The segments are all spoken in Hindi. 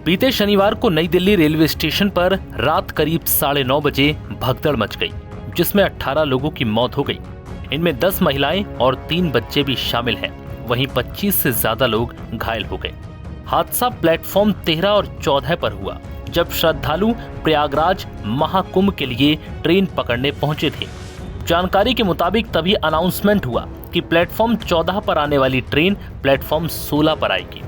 बीते शनिवार को नई दिल्ली रेलवे स्टेशन पर रात करीब 9:30 बजे भगदड़ मच गई, जिसमें 18 लोगों की मौत हो गई। इनमें 10 महिलाएं और 3 बच्चे भी शामिल हैं। वहीं 25 से ज्यादा लोग घायल हो गए। हादसा प्लेटफॉर्म 13 और 14 पर हुआ, जब श्रद्धालु प्रयागराज महाकुंभ के लिए ट्रेन पकड़ने पहुंचे थे। जानकारी के मुताबिक तभी अनाउंसमेंट हुआ कि प्लेटफॉर्म 14 पर आने वाली ट्रेन प्लेटफॉर्म 16 पर आएगी।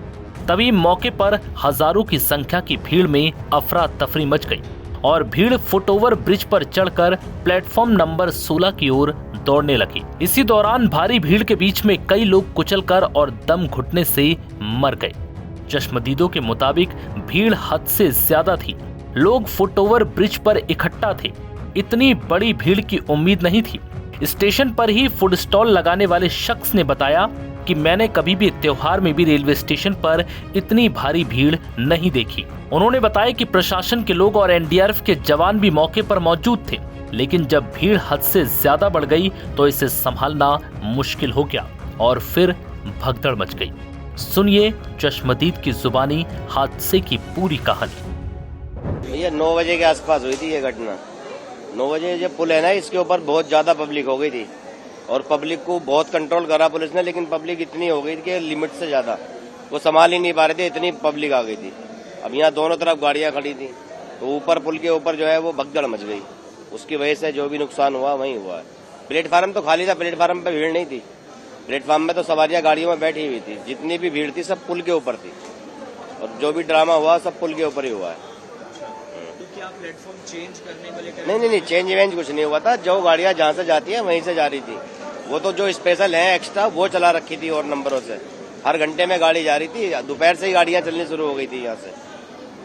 तभी मौके पर हजारों की संख्या की भीड़ में अफरा तफरी मच गई और भीड़ फुटओवर ब्रिज पर चढ़कर प्लेटफॉर्म नंबर 16 की ओर दौड़ने लगी। इसी दौरान भारी भीड़ के बीच में कई लोग कुचलकर और दम घुटने से मर गए। चश्मदीदों के मुताबिक भीड़ हद से ज्यादा थी। लोग फुटओवर ब्रिज पर इकट्ठा थे। इतनी बड़ी भीड़ की उम्मीद नहीं थी। स्टेशन पर ही फूड स्टॉल लगाने वाले शख्स ने बताया कि मैंने कभी भी त्योहार में भी रेलवे स्टेशन पर इतनी भारी भीड़ नहीं देखी। उन्होंने बताया कि प्रशासन के लोग और एनडीआरएफ के जवान भी मौके पर मौजूद थे, लेकिन जब भीड़ हद से ज्यादा बढ़ गई तो इसे संभालना मुश्किल हो गया और फिर भगदड़ मच गई। सुनिए चश्मदीद की जुबानी हादसे की पूरी कहानी। भैया 9 बजे के आसपास हुई थी ये घटना। 9 बजे जब पुल है ना, इसके ऊपर बहुत ज्यादा पब्लिक हो गई थी और पब्लिक को बहुत कंट्रोल करा पुलिस ने, लेकिन पब्लिक इतनी हो गई थी कि लिमिट से ज्यादा वो संभाल ही नहीं पा रहे थे, इतनी पब्लिक आ गई थी। अब यहाँ दोनों तरफ गाड़ियां खड़ी थी, तो ऊपर पुल के ऊपर जो है वो भगदड़ मच गई। उसकी वजह से जो भी नुकसान हुआ वही हुआ है। प्लेटफार्म तो खाली था, प्लेटफार्म पे भीड़ नहीं थी। प्लेटफार्म में तो सवारियां गाड़ियों में बैठी हुई थी। जितनी भी भीड़ थी सब पुल के ऊपर थी और जो भी ड्रामा हुआ सब पुल के ऊपर ही हुआ है। तो क्या प्लेटफॉर्म चेंज करने को लेकर? नहीं, चेंज वेंज कुछ नहीं हुआ था। जो गाड़ियां जहां से जाती है वहीं से जा रही थी। वो तो जो स्पेशल है एक्स्ट्रा वो चला रखी थी और नंबरों से हर घंटे में गाड़ी जा रही थी। दोपहर से ही गाड़ियां चलनी शुरू हो गई थी यहाँ से,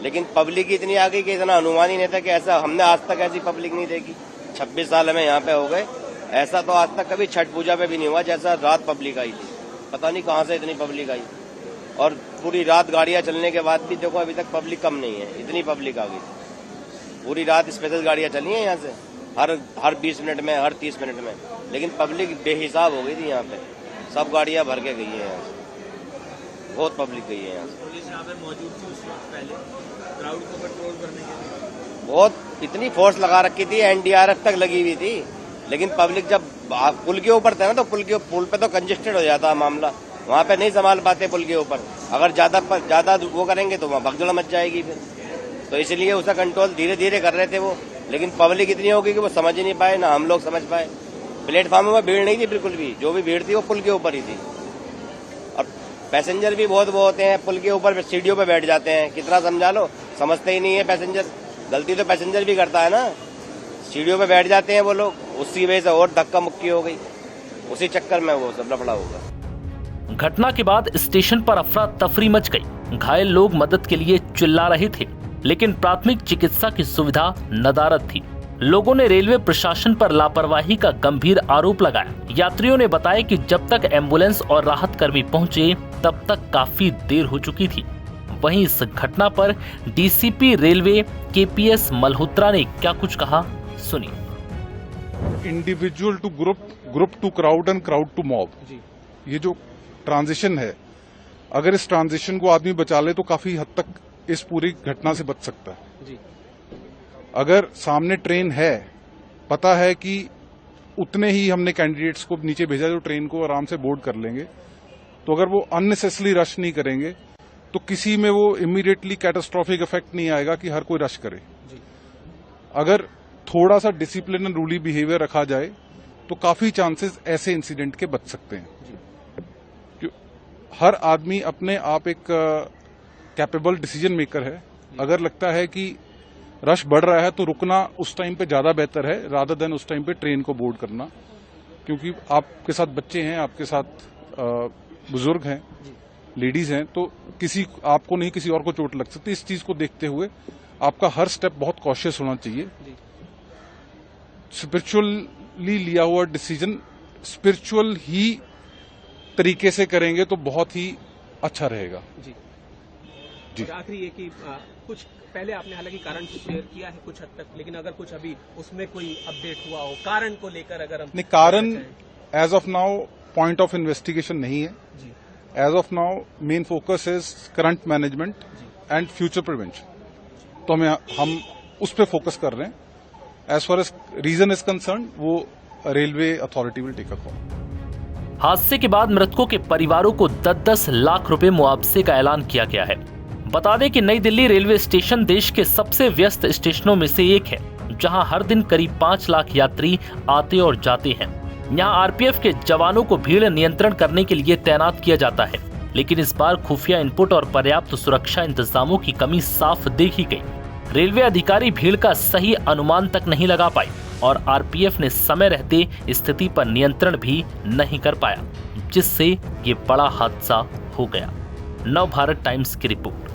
लेकिन पब्लिक इतनी आ गई कि इतना अनुमान ही नहीं था कि ऐसा हमने आज तक ऐसी पब्लिक नहीं देखी। 26 साल हमें यहाँ पे हो गए, ऐसा तो आज तक कभी छठ पूजा पे भी नहीं हुआ जैसा रात पब्लिक आई थी। पता नहीं कहाँ से इतनी पब्लिक आई और पूरी रात गाड़ियां चलने के बाद भी देखो अभी तक पब्लिक कम नहीं है, इतनी पब्लिक आ गई थी। पूरी रात स्पेशल गाड़ियां चली हैं यहाँ से हर 20 मिनट में, हर 30 मिनट में, लेकिन पब्लिक बेहिसाब हो गई थी यहाँ पे। सब गाड़ियां भर के गई है यहाँ से, बहुत पब्लिक गई है यहाँ से। पुलिस यहाँ पे मौजूद थी उस वक्त पहले क्राउड को कंट्रोल करने के लिए? बहुत इतनी फोर्स लगा रखी थी, एनडीआरएफ तक लगी हुई थी, लेकिन पब्लिक जब पुल के ऊपर था ना तो पुल पे तो कंजेस्टेड हो जाता मामला। वहाँ पे नहीं संभाल पाते पुल के ऊपर। अगर ज्यादा वो करेंगे तो वहाँ भगदड़ मच जाएगी फिर। तो इसलिए उसका कंट्रोल धीरे धीरे कर रहे थे वो, लेकिन पब्लिक इतनी होगी कि वो समझ ही नहीं पाए, ना हम लोग समझ पाए। प्लेटफॉर्म में भीड़ नहीं थी बिल्कुल भी, जो भी भीड़ थी वो पुल के ऊपर ही थी। और पैसेंजर भी बहुत वो होते हैं, पुल के ऊपर सीढ़ियों पे बैठ जाते हैं। कितना समझा लो, समझते ही नहीं है पैसेंजर। गलती तो पैसेंजर भी करता है ना, सीढ़ियों पे बैठ जाते हैं वो लोग। उसी वजह से और धक्का मुक्की हो गई, उसी चक्कर में वो सब लफड़ा होगा। घटना के बाद स्टेशन पर अफरा तफरी मच गई। घायल लोग मदद के लिए चिल्ला रहे थे, लेकिन प्राथमिक चिकित्सा की सुविधा नदारद थी। लोगों ने रेलवे प्रशासन पर लापरवाही का गंभीर आरोप लगाया। यात्रियों ने बताया कि जब तक एम्बुलेंस और राहत कर्मी पहुंचे तब तक काफी देर हो चुकी थी। वहीं इस घटना पर डीसीपी रेलवे केपीएस मल्होत्रा ने क्या कुछ कहा, सुनिए। Individual to group to crowd and crowd to mob, ये जो ट्रांजिशन है, अगर इस ट्रांजिशन को आदमी बचा ले तो काफी हद तक इस पूरी घटना से बच सकता है जी। अगर सामने ट्रेन है, पता है कि उतने ही हमने कैंडिडेट्स को नीचे भेजा जो ट्रेन को आराम से बोर्ड कर लेंगे, तो अगर वो अननेसेसरी रश नहीं करेंगे तो किसी में वो इमीडिएटली कैटास्ट्रोफिक इफेक्ट नहीं आएगा कि हर कोई रश करे जी। अगर थोड़ा सा डिसिप्लिन एंड रूली बिहेवियर रखा जाए तो काफी चांसेस ऐसे इंसिडेंट के बच सकते हैं। हर आदमी अपने आप एक कैपेबल डिसीजन मेकर है। अगर लगता है कि रश बढ़ रहा है तो रुकना उस टाइम पे ज्यादा बेहतर है रादर देन उस टाइम पे ट्रेन को बोर्ड करना, क्योंकि आपके साथ बच्चे हैं, आपके साथ बुजुर्ग हैं, लेडीज हैं, तो आपको नहीं किसी और को चोट लग सकती। इस चीज को देखते हुए आपका हर स्टेप बहुत कॉशियस होना चाहिए। स्पिरिचुअली लिया हुआ डिसीजन स्पिरिचुअल ही तरीके से करेंगे तो बहुत ही अच्छा रहेगा जी। आखिरी ये कि कुछ पहले आपने हालांकि कारण शेयर किया है कुछ हद तक, लेकिन अगर कुछ अभी उसमें कोई अपडेट हुआ हो कारण को लेकर, अगर हम कारण as of now point of investigation नहीं है। As of now main focus is current management and future prevention. तो हम उस पर फोकस कर रहे हैं। As far as reason is concern, वो railway authority will take a call. हादसे के बाद मृतकों के परिवारों को 10-10 लाख रुपए मुआवजे का ऐलान किया गया है। बता दें कि नई दिल्ली रेलवे स्टेशन देश के सबसे व्यस्त स्टेशनों में से एक है, जहां हर दिन करीब 5 लाख यात्री आते और जाते हैं। यहां आरपीएफ के जवानों को भीड़ नियंत्रण करने के लिए तैनात किया जाता है, लेकिन इस बार खुफिया इनपुट और पर्याप्त सुरक्षा इंतजामों की कमी साफ देखी गई। रेलवे अधिकारी भीड़ का सही अनुमान तक नहीं लगा पाए और आरपीएफ ने समय रहते स्थिति पर नियंत्रण भी नहीं कर पाया, जिससे ये बड़ा हादसा हो गया। नव भारत टाइम्स की रिपोर्ट।